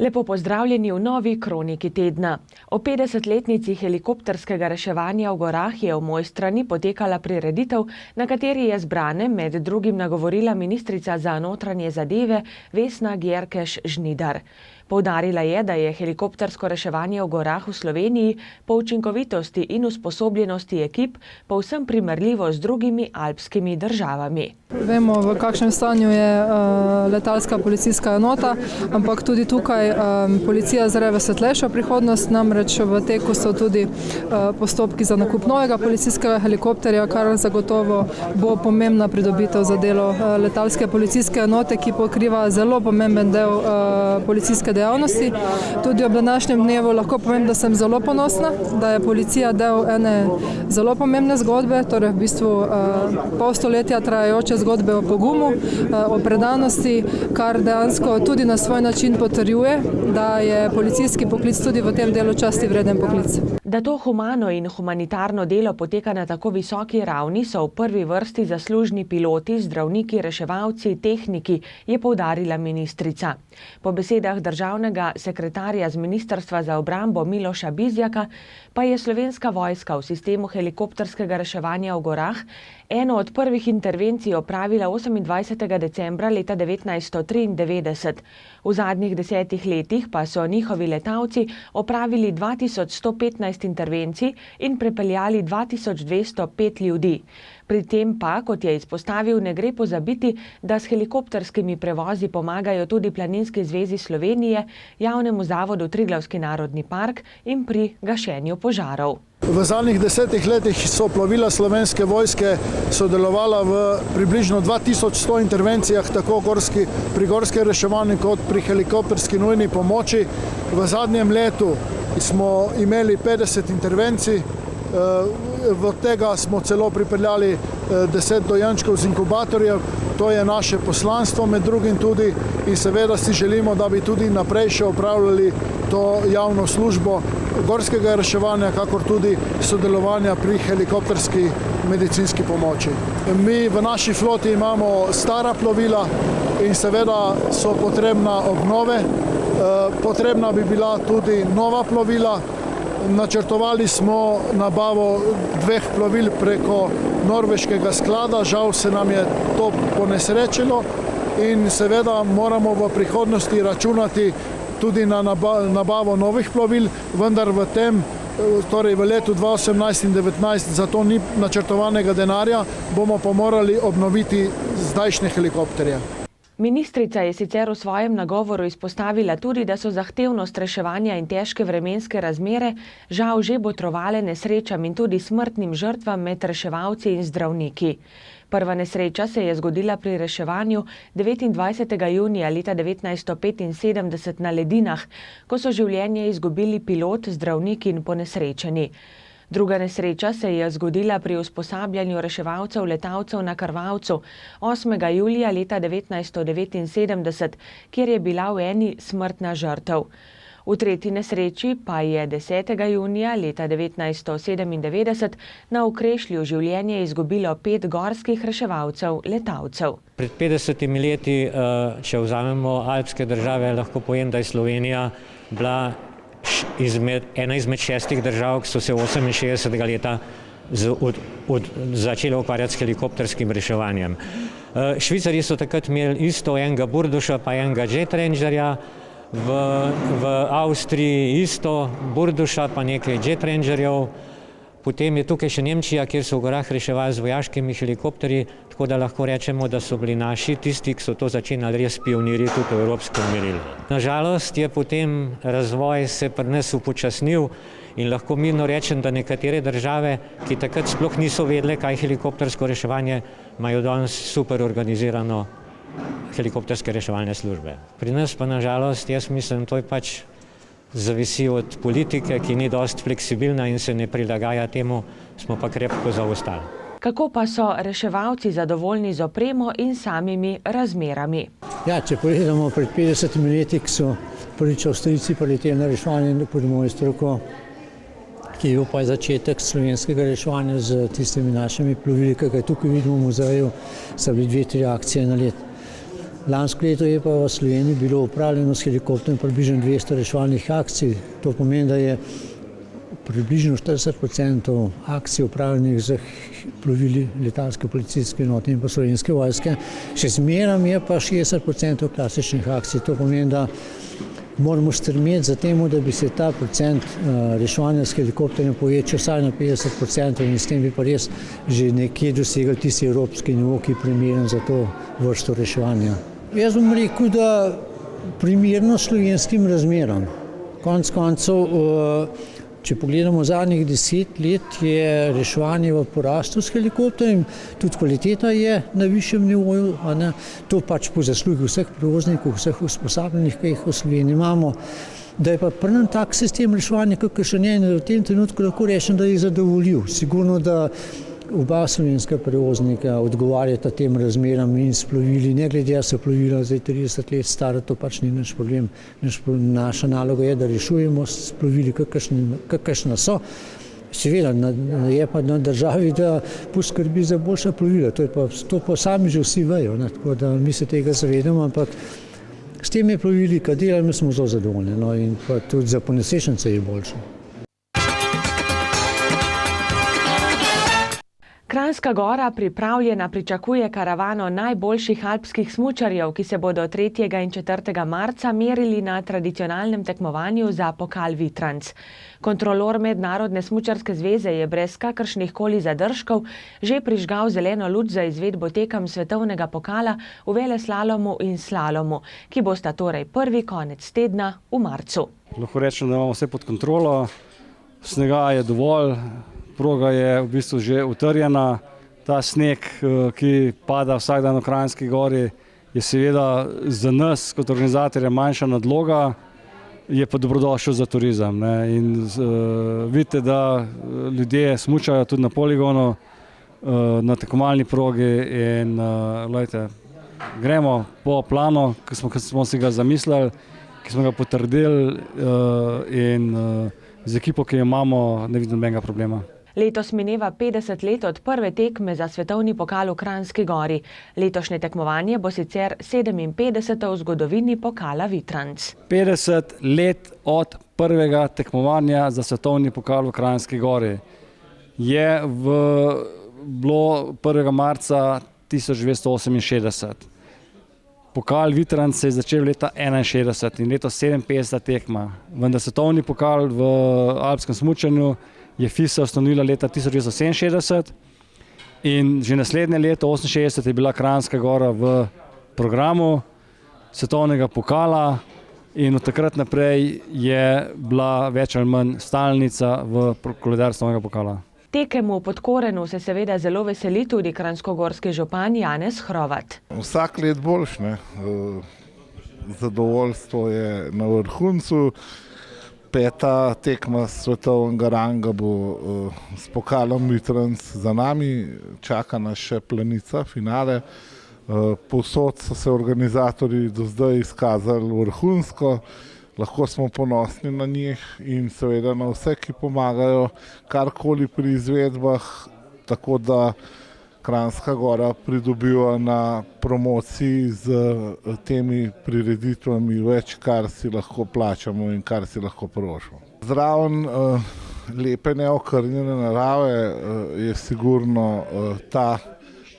Lepo pozdravljeni v novi kroniki tedna. O 50-letnici helikopterskega reševanja v gorah je v Mojstrani potekala prireditev, na kateri je zbrane med drugim nagovorila ministrica za notranje zadeve Vesna Györkös Žnidar. Poudarila je, da je helikoptersko reševanje v gorah v Sloveniji po učinkovitosti in usposobljenosti ekip povsem primerljivo z drugimi alpskimi državami. Vemo, v kakšnem stanju je letalska policijska enota, ampak tudi tukaj policija zre v svetlejšo prihodnost, namreč v teku so tudi postopki za nakup novega policijskega helikopterja, kar zagotovo bo pomembna pridobitev za delo letalske policijske enote, ki pokriva zelo pomemben del policijske dejavnosti. Tudi ob današnjem dnevu lahko povem, da sem zelo ponosna, da je policija del ene zelo pomembne zgodbe, torej v bistvu pol stoletja trajajoče zgodbe o pogumu, o predanosti, kar dejansko tudi na svoj način potrjuje, da je policijski poklic tudi v tem delu časti vreden poklic. Da to humano in humanitarno delo poteka na tako visoki ravni, so v prvi vrsti zaslužni piloti, zdravniki, reševalci, tehniki, je poudarila ministrica. Po besedah državnega sekretarja z Ministrstva za obrambo Miloša Bizjaka pa je Slovenska vojska v sistemu helikopterskega reševanja v gorah eno od prvih intervencij opravila 28. decembra leta 1993. V zadnjih 10 letih pa so njihovi letalci opravili 2115 intervencij in prepeljali 2205 ljudi. Pri tem pa, kot je izpostavil, ne gre pozabiti, da s helikopterskimi prevozi pomagajo tudi Planinski zvezi Slovenije, Javnemu zavodu Triglavski narodni park in pri gašenju požarov. V zadnjih 10 letih so plovila Slovenske vojske sodelovala v približno 2100 intervencijah, tako pri gorskem reševanju kot pri helikopterski nujni pomoči. V zadnjem letu smo imeli 50 intervencij, v tega smo celo pripeljali 10 dojenčkov z inkubatorjev. To je naše poslanstvo med drugim tudi in seveda si želimo, da bi tudi naprej še opravljali to javno službo gorskega reševanja, kakor tudi sodelovanja pri helikopterski medicinski pomoči. Mi v naši floti imamo stara plovila in seveda so potrebna obnove. Potrebna bi bila tudi nova plovila. Načrtovali smo nabavo 2 plovil preko norveškega sklada, žal se nam je to ponesrečilo in seveda moramo v prihodnosti računati tudi na nabavo novih plovil, vendar torej v letu 2018 in 2019 za to ni načrtovanega denarja, bomo pa morali obnoviti zdajšnje helikopterje. Ministrica je sicer v svojem nagovoru izpostavila tudi, da so zahtevnost reševanja in težke vremenske razmere žal že botrovale nesrečam in tudi smrtnim žrtvam med reševalci in zdravniki. Prva nesreča se je zgodila pri reševanju 29. junija leta 1975 na Ledinah, ko so življenje izgubili pilot, zdravnik in ponesrečeni. Druga nesreča se je zgodila pri usposabljanju reševalcev letalcev na Krvavcu 8. julija leta 1979, kjer je bila v eni smrtna žrtev. V tretji nesreči pa je 10. junija leta 1997 na Okrešlju življenje izgubilo 5 gorskih reševalcev letalcev. Pred 50 leti, če vzamemo alpske države, lahko povem, da je Slovenija bila ena izmed 6 držav, ki so se 68. leta začeli ukvarjati s helikopterskim reševanjem. Švicarji so takrat imeli isto enega Burduša pa enega Jet Rangerja, v Avstriji isto Burduša pa nekaj Jet Rangerjev. Potem je tukaj še Nemčija, kjer so v gorah reševali z vojaškimi helikopterji, tako da lahko rečemo, da so bili naši tisti, ki so to začenjali res pionirji tudi v evropskem merilu. Nažalost je potem razvoj se pri nas upočasnil in lahko mirno rečem, da nekatere države, ki takrat sploh niso vedele, kaj je helikoptersko reševanje, imajo danes super organizirano helikopterske reševalne službe. Pri nas pa nažalost, jaz mislim, to je pač zavisi od politike, ki ni dosti fleksibilna in se ne prilagaja temu, smo pa krepko zaostali. Kako pa so reševalci zadovoljni z opremo in samimi razmerami? Ja, če pogledamo pred 50 leti, ko so prvič Avstrijci prileteli na reševanje pod Mojstroko, ki je bil pa začetek slovenskega reševanja z tistimi našimi plovili, ki ga tukaj vidimo v muzeju, so bili 2-3 akcije na let. Lansko leto je pa v Sloveniji bilo upravljeno s helikopterjem približno 200 reševalnih akcij. To pomeni, da je približno 40% akcij upravljenih z plovili letalske policijske enote in pa Slovenske vojske. Še zmeraj je pa 60% klasičnih akcij. To pomeni, da moramo stremeti za temu, da bi se ta procent reševanja s helikopterjem povečal vsaj na 50% in s tem bi pa res že nekje dosegli tisti evropski nivo, ki je primeren za to vrsto reševanja. Jaz bom rekel, da primerno slovenskim razmeram. Konec koncev, če pogledamo zadnjih 10 let, je reševanje v porastu s helikopterjem, tudi kvaliteta je na višjem nivoju, to pač po zaslugi vseh prevoznikov, vseh usposabljenih, ki jih v Sloveniji imamo. Da je pa pri nam tak sistem reševanja, kakšen je, v tem trenutku lahko rečem, da je zadovoljiv. Sigurno, da oba slovenska prevoznika odgovarjata tem razmeram in s plovili, ne glede, da so plovila zdaj 30 let stara, to pač ni naš problem. Naša naloga je, da rešujemo s plovili, kakršna so. Seveda je pa na državi, da poskrbi za boljša plovila, to pa sami že vsi vejo, tako da mi se tega zavedamo, ampak s temi plovili, ki delamo, smo zelo zadovoljni, in pa tudi za ponesrečence je boljše. Kranjska Gora pripravljena pričakuje karavano najboljših alpskih smučarjev, ki se bodo 3. in 4. marca merili na tradicionalnem tekmovanju za pokal Vitranc. Kontrolor Mednarodne smučarske zveze je brez kakršnih koli zadržkov že prižgal zeleno luč za izvedbo tekem svetovnega pokala v veleslalomu in slalomu, ki bosta torej prvi konec tedna v marcu. Lahko rečem, da imamo vse pod kontrolo, snega je dovolj. Proga je v bistvu že utrjena. Ta sneg, ki pada vsak dan v Kranjski Gori, je seveda za nas kot organizatorja manjša nadloga, je pa dobrodošel za turizem. In vidite, da ljudje smučajo tudi na poligonu, na tekmovalni progi in gremo po planu, ki smo si ga zamislili, ki smo ga potrdili in z ekipo, ki jo imamo, ne vidim nobenega problema. Letos mineva 50 let od prve tekme za svetovni pokal v Kranjski Gori. Letošnje tekmovanje bo sicer 57. v zgodovini pokala Vitranc. 50 let od prvega tekmovanja za svetovni pokal v Kranjski Gori je bilo 1. marca 1968. Pokal Vitranc se je začel leta 1961 in letos 57. tekma. Vendar svetovni pokal v alpskem smučanju je FISA ustanovila leta 1967 in že naslednje leto, 1968, je bila Kranjska Gora v programu svetovnega pokala in od takrat naprej je bila več ali manj stalnica v koledarju svetovnega pokala. Tekemu pod Korenu se seveda zelo veseli tudi kranjskogorski župan Janez Hrovat. Vsak let boljš, zadovoljstvo je na vrhuncu. 5. tekma svetovnega ranga bo s pokalom Vitranc za nami, čaka nas še Planica, finale. Povsod so se organizatorji do zdaj izkazali vrhunsko, lahko smo ponosni na njih in seveda na vse, ki pomagajo karkoli pri izvedbah, tako da Kranjska Gora pridobiva na promociji z temi prireditvami več, kar si lahko plačamo in kar si lahko privoščimo. Zraven lepe neokrnjene narave je sigurno ta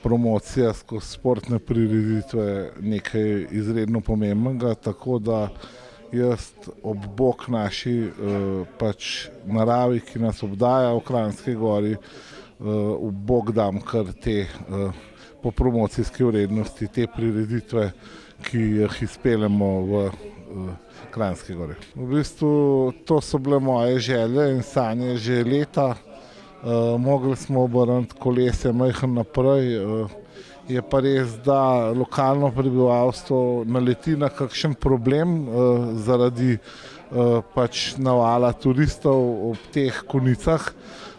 promocija skozi športne prireditve nekaj izredno pomembnega, tako da jaz ob bok naši naravi, ki nas obdaja v Kranjski Gori, v bok dam kar te po promocijski vrednosti, te prireditve, ki jih izpeljemo v Kranjski Gori. V bistvu to so bile moje želje in sanje že leta. Mogli smo obrniti kolesje majhno naprej. Je pa res, da lokalno prebivalstvo naleti na kakšen problem zaradi navala turistov ob teh konicah,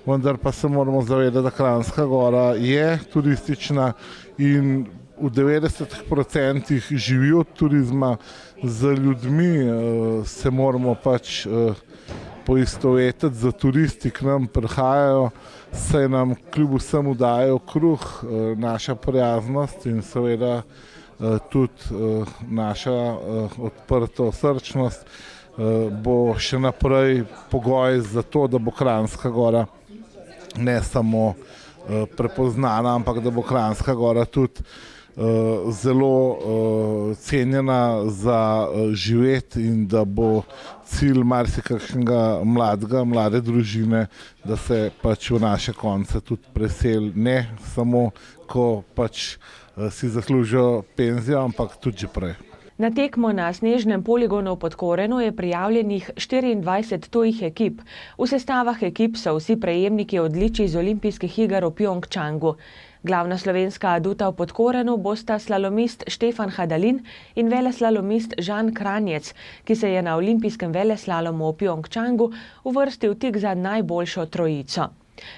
vendar pa se moramo zavedati, da Kranjska Gora je turistična in v 90% živi od turizma. Z ljudmi se moramo poistovetiti, za turisti k nam prihajajo, se nam kljub vsemu dajo kruh, naša prijaznost in seveda tudi naša odprta srčnost bo še naprej pogoj za to, da bo Kranjska Gora ne samo prepoznana, ampak da bo Kranjska Gora tudi zelo cenjena za živeti in da bo cilj marsikakšnega mlade družine, da se pač v naše konce tudi preseli, ne samo, ko pač si zaslužijo penzijo, ampak tudi že prej. Na tekmo na snežnem poligonu v Podkorenu je prijavljenih 24 tujih ekip. V sestavah ekip so vsi prejemniki odličij z olimpijskih iger v Pjongčangu. Glavna slovenska aduta v Podkorenu bosta slalomist Štefan Hadalin in veleslalomist Žan Kranjec, ki se je na olimpijskem veleslalomu v Pjongčangu uvrstil tik za najboljšo trojico.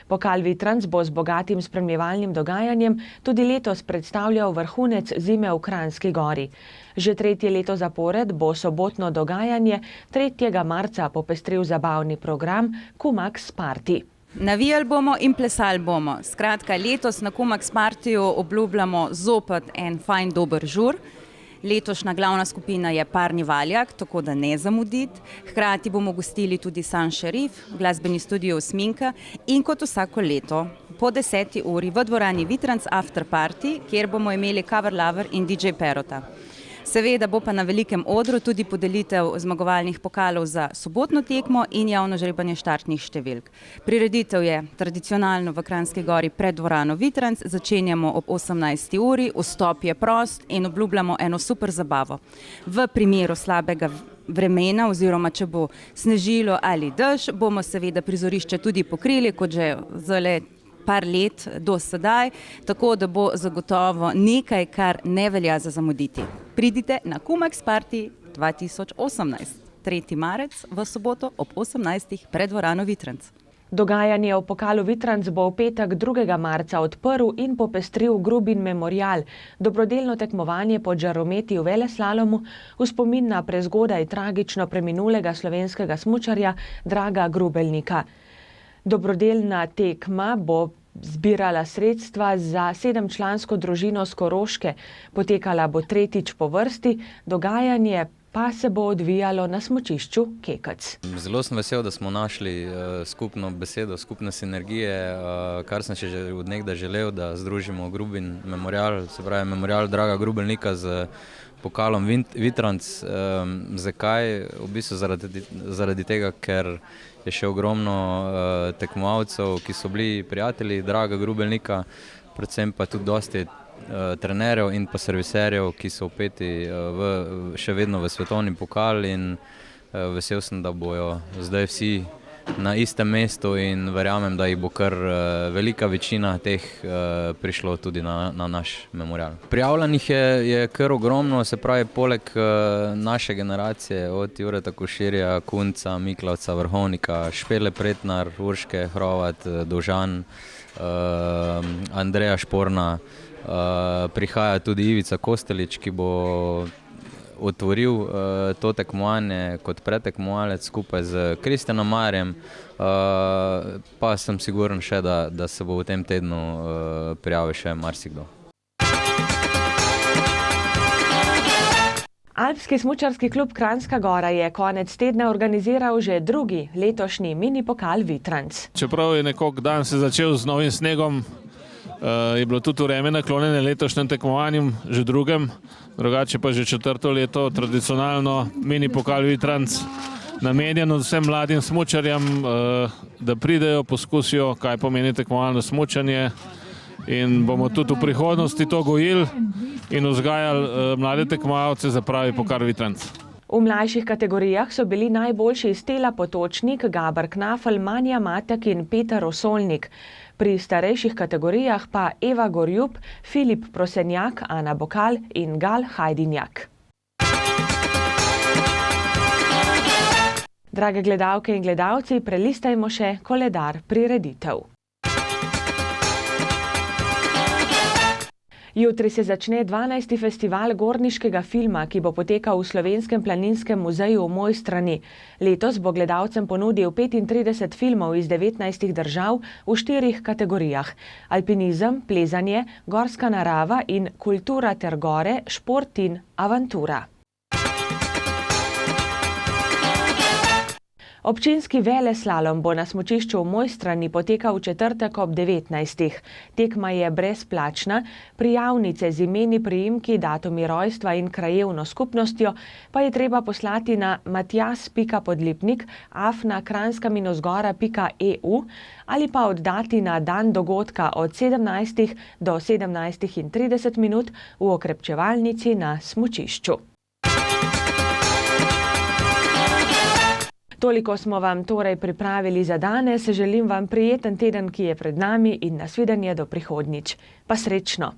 Pokal Vitranc bo z bogatim spremljevalnim dogajanjem tudi letos predstavljal vrhunec zime v Kranjski Gori. Že tretje leto zapored bo sobotno dogajanje 3. marca popestril zabavni program Kumax Party. Navijali bomo in plesali bomo. Skratka, letos na Kumax Partyju obljubljamo zopet en fajn dober žur. Letošnja glavna skupina je Parni Valjak, tako da ne zamuditi. Hkrati bomo gostili tudi San Šerif, glasbeni studio Sminka in kot vsako leto po 10. uri v dvorani Vitranc After Party, kjer bomo imeli Cover Lover in DJ Perota. Seveda bo pa na velikem odru tudi podelitev zmagovalnih pokalov za sobotno tekmo in javno žrebanje štartnih številk. Prireditev je tradicionalno v Kranjski Gori pred dvorano Vitranc, začenjamo ob 18. uri, vstop je prost in obljubljamo eno super zabavo. V primeru slabega vremena oziroma če bo snežilo ali dež, bomo seveda prizorišče tudi pokrili, kot že zale par let do sedaj, tako da bo zagotovo nekaj, kar ne velja za zamuditi. Pridite na Kumax Party 2018, 3. marec v soboto ob 18. pred dvorano Vitranc. Dogajanje v pokalu Vitranc bo v petek 2. marca odprl in popestril Grubin memorial, dobrodelno tekmovanje pod žarometi v veleslalomu v spomin na prezgodaj tragično preminulega slovenskega smučarja Draga Grubelnika. Dobrodelna tekma bo zbirala sredstva za 7-člansko družino s Koroške. Potekala bo tretjič po vrsti, dogajanje pa se bo odvijalo na smučišču Kekec. Zelo sem vesel, da smo našli skupno besedo, skupne sinergije, kar sem še od nekdaj želel, da združimo Grubin memorial, se pravi memorial Draga Grubelnika z pokalom Vitranc. Zakaj? V bistvu zaradi tega, ker je še ogromno tekmovalcev, ki so bili prijatelji Draga Grubelnika, predvsem pa tudi dosti trenerjev in pa serviserjev, ki so vpeti še vedno v svetovni pokal in vesel sem, da bojo zdaj vsi na istem mestu in verjamem, da jih bo kar velika večina teh prišlo tudi na naš memorial. Prijavljenih je kar ogromno, se pravi poleg naše generacije, od Jureta Koširja, Kunca, Miklavca, Vrhovnika, Špele Pretnar, Urške Hrovat, Dovžan, Andreja Šporna, prihaja tudi Ivica Kostelič, ki bo otvoril to tekmovanje kot pretekmovalec skupaj z Kristjanom Marjem, pa sem siguren še, da se bo v tem tednu prijavil še marsikdo. Alpski smučarski klub Kranjska Gora je konec tedna organiziral že drugi letošnji mini pokal Vitranc. Čeprav je nekako dan se začel z novim snegom, je bilo tudi vreme naklonjeno letošnjem tekmovanju, že drugem, drugače pa že 4. leto tradicionalno mini pokal Vitranc namenjen vsem mladim smučarjem, da pridejo, poskusijo, kaj pomeni tekmovalno smučanje in bomo tudi v prihodnosti to gojili in vzgajali mlade tekmovalce za pravi pokal Vitranc. V mlajših kategorijah so bili najboljši Stela Potočnik, Gabar Knafel, Manja Matek in Peter Osolnik. Pri starejših kategorijah pa Eva Gorjub, Filip Prosenjak, Ana Bokal in Gal Hajdinjak. Drage gledalke in gledalci, prelistajmo še koledar prireditev. Jutri se začne 12. festival gorniškega filma, ki bo potekal v Slovenskem planinskem muzeju v Mojstrani. Letos bo gledalcem ponudil 35 filmov iz 19 držav v 4 kategorijah: alpinizem, plezanje, gorska narava in kultura ter gore, šport in avantura. Občinski veleslalom bo na smučišču v Mojstrani potekal v četrtek ob 19. Tekma je brezplačna, prijavnice z imeni, priimki, datumi rojstva in krajevno skupnostjo pa je treba poslati na matjas.podlipnik@kranjskaminozgora.eu ali pa oddati na dan dogodka od 17. do 17:30 v okrepčevalnici na smučišču. Toliko smo vam torej pripravili za danes. Želim vam prijeten teden, ki je pred nami, in nasvidenje do prihodnjič. Pa srečno!